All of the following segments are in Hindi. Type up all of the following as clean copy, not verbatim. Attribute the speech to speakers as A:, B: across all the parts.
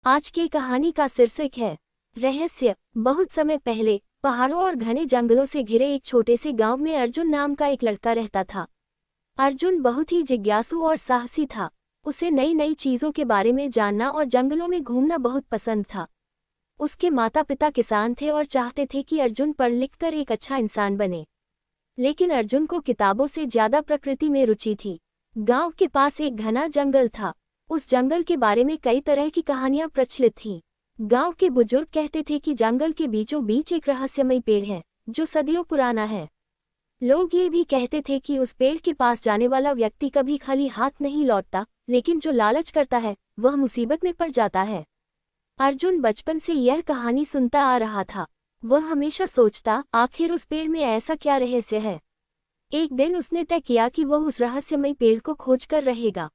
A: आज की कहानी का शीर्षक है रहस्य। बहुत समय पहले पहाड़ों और घने जंगलों से घिरे एक छोटे से गांव में अर्जुन नाम का एक लड़का रहता था। अर्जुन बहुत ही जिज्ञासु और साहसी था। उसे नई नई चीजों के बारे में जानना और जंगलों में घूमना बहुत पसंद था। उसके माता पिता किसान थे और चाहते थे कि अर्जुन पढ़ लिख कर एक अच्छा इंसान बने। लेकिन अर्जुन को किताबों से ज्यादा प्रकृति में रुचि थी। गांव के पास एक घना जंगल था। उस जंगल के बारे में कई तरह की कहानियां प्रचलित थीं। गांव के बुजुर्ग कहते थे कि जंगल के बीचों बीच एक रहस्यमय पेड़ है जो सदियों पुराना है। लोग ये भी कहते थे कि उस पेड़ के पास जाने वाला व्यक्ति कभी खाली हाथ नहीं लौटता, लेकिन जो लालच करता है वह मुसीबत में पड़ जाता है। अर्जुन बचपन से यह कहानी सुनता आ रहा था। वह हमेशा सोचता, आखिर उस पेड़ में ऐसा क्या रहस्य है। एक दिन उसने तय किया कि वह उस रहस्यमय पेड़ को खोजकर रहेगा।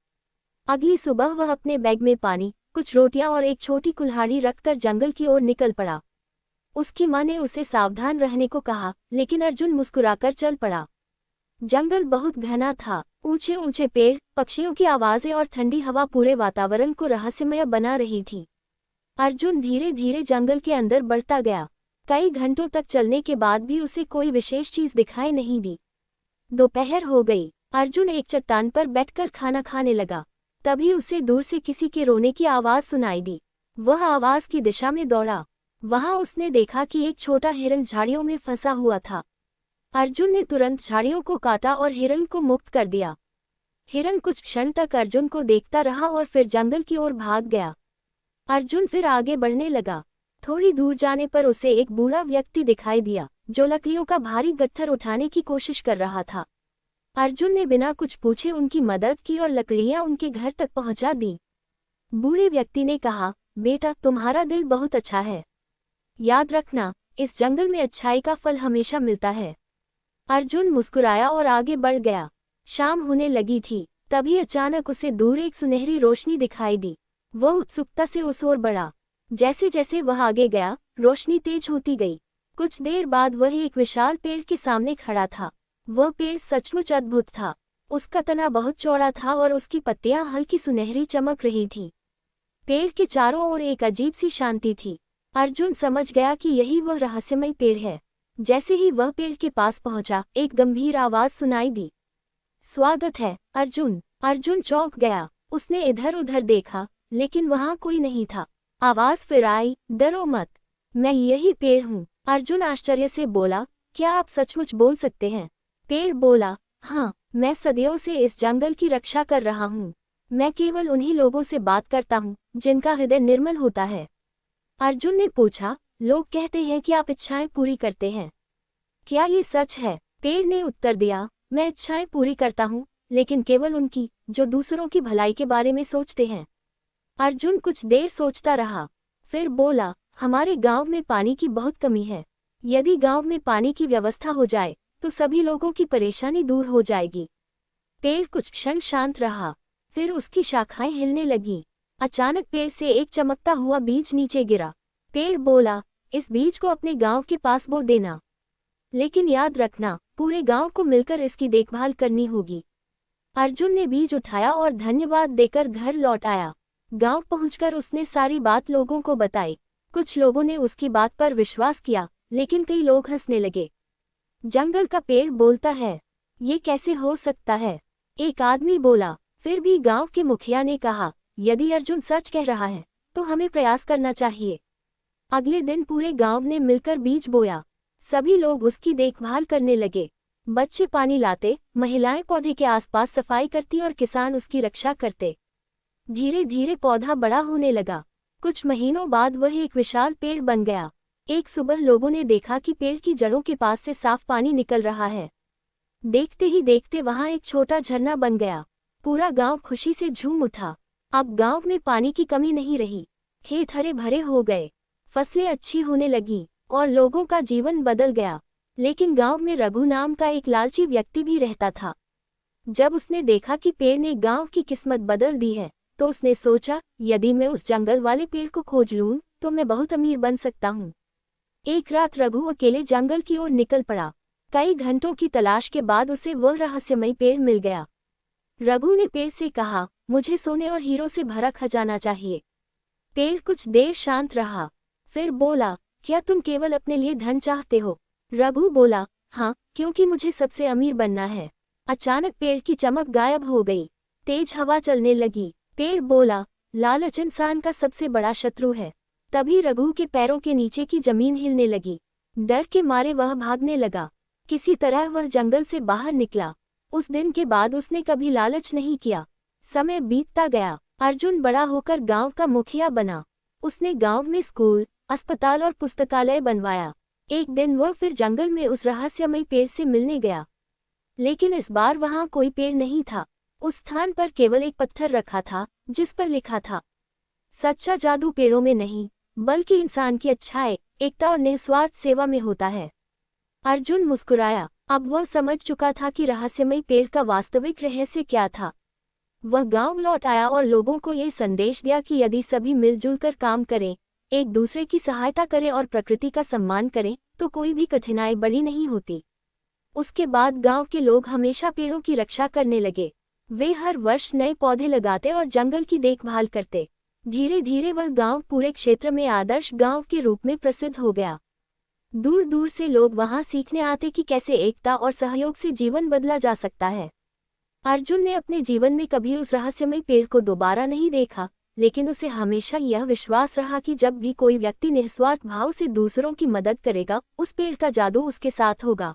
A: अगली सुबह वह अपने बैग में पानी, कुछ रोटियां और एक छोटी कुल्हाड़ी रखकर जंगल की ओर निकल पड़ा। उसकी मां ने उसे सावधान रहने को कहा, लेकिन अर्जुन मुस्कुराकर चल पड़ा। जंगल बहुत घना था। ऊंचे ऊंचे पेड़, पक्षियों की आवाजें और ठंडी हवा पूरे वातावरण को रहस्यमय बना रही थी। अर्जुन धीरे धीरे जंगल के अंदर बढ़ता गया। कई घंटों तक चलने के बाद भी उसे कोई विशेष चीज दिखाई नहीं दी। दोपहर हो गई। अर्जुन एक चट्टान पर बैठकर खाना खाने लगा। तभी उसे दूर से किसी के रोने की आवाज सुनाई दी। वह आवाज की दिशा में दौड़ा। वहां उसने देखा कि एक छोटा हिरन झाड़ियों में फंसा हुआ था। अर्जुन ने तुरंत झाड़ियों को काटा और हिरन को मुक्त कर दिया। हिरन कुछ क्षण तक अर्जुन को देखता रहा और फिर जंगल की ओर भाग गया। अर्जुन फिर आगे बढ़ने लगा। थोड़ी दूर जाने पर उसे एक बूढ़ा व्यक्ति दिखाई दिया जो लकड़ियों का भारी गट्ठर उठाने की कोशिश कर रहा था। अर्जुन ने बिना कुछ पूछे उनकी मदद की और लकड़ियां उनके घर तक पहुंचा दी। बूढ़े व्यक्ति ने कहा, बेटा, तुम्हारा दिल बहुत अच्छा है। याद रखना, इस जंगल में अच्छाई का फल हमेशा मिलता है। अर्जुन मुस्कुराया और आगे बढ़ गया। शाम होने लगी थी। तभी अचानक उसे दूर एक सुनहरी रोशनी दिखाई दी। वह उत्सुकता से उस ओर बढ़ा। जैसे जैसे वह आगे गया, रोशनी तेज होती गई। कुछ देर बाद वह एक विशाल पेड़ के सामने खड़ा था। वह पेड़ सचमुच अद्भुत था। उसका तना बहुत चौड़ा था और उसकी पत्तियां हल्की सुनहरी चमक रही थीं। पेड़ के चारों ओर एक अजीब सी शांति थी। अर्जुन समझ गया कि यही वह रहस्यमय पेड़ है। जैसे ही वह पेड़ के पास पहुंचा, एक गंभीर आवाज सुनाई दी, स्वागत है अर्जुन। अर्जुन चौंक गया। उसने इधर उधर देखा, लेकिन वहां कोई नहीं था। आवाज फिर आई, डरो मत, मैं यही पेड़ हूँ। अर्जुन आश्चर्य से बोला, क्या आप सचमुच बोल सकते हैं? पेड़ बोला, हाँ, मैं सदियों से इस जंगल की रक्षा कर रहा हूँ। मैं केवल उन्हीं लोगों से बात करता हूँ जिनका हृदय निर्मल होता है। अर्जुन ने पूछा, लोग कहते हैं कि आप इच्छाएं पूरी करते हैं, क्या ये सच है? पेड़ ने उत्तर दिया, मैं इच्छाएं पूरी करता हूँ, लेकिन केवल उनकी जो दूसरों की भलाई के बारे में सोचते हैं। अर्जुन कुछ देर सोचता रहा, फिर बोला, हमारे गांव में पानी की बहुत कमी है। यदि गांव में पानी की व्यवस्था हो जाए तो सभी लोगों की परेशानी दूर हो जाएगी। पेड़ कुछ क्षण शांत रहा, फिर उसकी शाखाएं हिलने लगीं। अचानक पेड़ से एक चमकता हुआ बीज नीचे गिरा। पेड़ बोला, इस बीज को अपने गांव के पास बो देना, लेकिन याद रखना, पूरे गांव को मिलकर इसकी देखभाल करनी होगी। अर्जुन ने बीज उठाया और धन्यवाद देकर घर लौट आया। गांव पहुंचकर उसने सारी बात लोगों को बताई। कुछ लोगों ने उसकी बात पर विश्वास किया, लेकिन कई लोग हंसने लगे। जंगल का पेड़ बोलता है, ये कैसे हो सकता है? एक आदमी बोला। फिर भी गांव के मुखिया ने कहा, यदि अर्जुन सच कह रहा है तो हमें प्रयास करना चाहिए। अगले दिन पूरे गांव ने मिलकर बीज बोया। सभी लोग उसकी देखभाल करने लगे। बच्चे पानी लाते, महिलाएं पौधे के आसपास सफाई करती और किसान उसकी रक्षा करते। धीरे धीरे पौधा बड़ा होने लगा। कुछ महीनों बाद वह एक विशाल पेड़ बन गया। एक सुबह लोगों ने देखा कि पेड़ की जड़ों के पास से साफ पानी निकल रहा है। देखते ही देखते वहां एक छोटा झरना बन गया। पूरा गांव खुशी से झूम उठा। अब गांव में पानी की कमी नहीं रही। खेत हरे भरे हो गए, फसलें अच्छी होने लगीं और लोगों का जीवन बदल गया। लेकिन गांव में रघु नाम का एक लालची व्यक्ति भी रहता था। जब उसने देखा कि पेड़ ने गांव की किस्मत बदल दी है, तो उसने सोचा, यदि मैं उस जंगल वाले पेड़ को खोज लूं तो मैं बहुत अमीर बन सकता हूं। एक रात रघु अकेले जंगल की ओर निकल पड़ा। कई घंटों की तलाश के बाद उसे वह रहस्यमय पेड़ मिल गया। रघु ने पेड़ से कहा, मुझे सोने और हीरो से भरा खजाना चाहिए। पेड़ कुछ देर शांत रहा, फिर बोला, क्या तुम केवल अपने लिए धन चाहते हो? रघु बोला, हाँ, क्योंकि मुझे सबसे अमीर बनना है। अचानक पेड़ की चमक गायब हो गई, तेज हवा चलने लगी। पेड़ बोला, लालच इंसान का सबसे बड़ा शत्रु है। तभी रघु के पैरों के नीचे की जमीन हिलने लगी। डर के मारे वह भागने लगा। किसी तरह वह जंगल से बाहर निकला। उस दिन के बाद उसने कभी लालच नहीं किया। समय बीतता गया। अर्जुन बड़ा होकर गांव का मुखिया बना। उसने गांव में स्कूल, अस्पताल और पुस्तकालय बनवाया। एक दिन वह फिर जंगल में उस रहस्यमय पेड़ से मिलने गया, लेकिन इस बार वहां कोई पेड़ नहीं था। उस स्थान पर केवल एक पत्थर रखा था, जिस पर लिखा था, सच्चा जादू पेड़ों में नहीं, बल्कि इंसान की अच्छाई, एकता और निस्वार्थ सेवा में होता है। अर्जुन मुस्कुराया। अब वह समझ चुका था कि रहस्यमय पेड़ का वास्तविक रहस्य क्या था। वह गांव लौट आया और लोगों को ये संदेश दिया कि यदि सभी मिलजुल कर काम करें, एक दूसरे की सहायता करें और प्रकृति का सम्मान करें, तो कोई भी कठिनाई बड़ी नहीं होती। उसके बाद गांव के लोग हमेशा पेड़ों की रक्षा करने लगे। वे हर वर्ष नए पौधे लगाते और जंगल की देखभाल करते। धीरे धीरे वह गांव पूरे क्षेत्र में आदर्श गांव के रूप में प्रसिद्ध हो गया। दूर दूर से लोग वहां सीखने आते कि कैसे एकता और सहयोग से जीवन बदला जा सकता है। अर्जुन ने अपने जीवन में कभी उस रहस्यमय पेड़ को दोबारा नहीं देखा, लेकिन उसे हमेशा यह विश्वास रहा कि जब भी कोई व्यक्ति निस्वार्थ भाव से दूसरों की मदद करेगा, उस पेड़ का जादू उसके साथ होगा।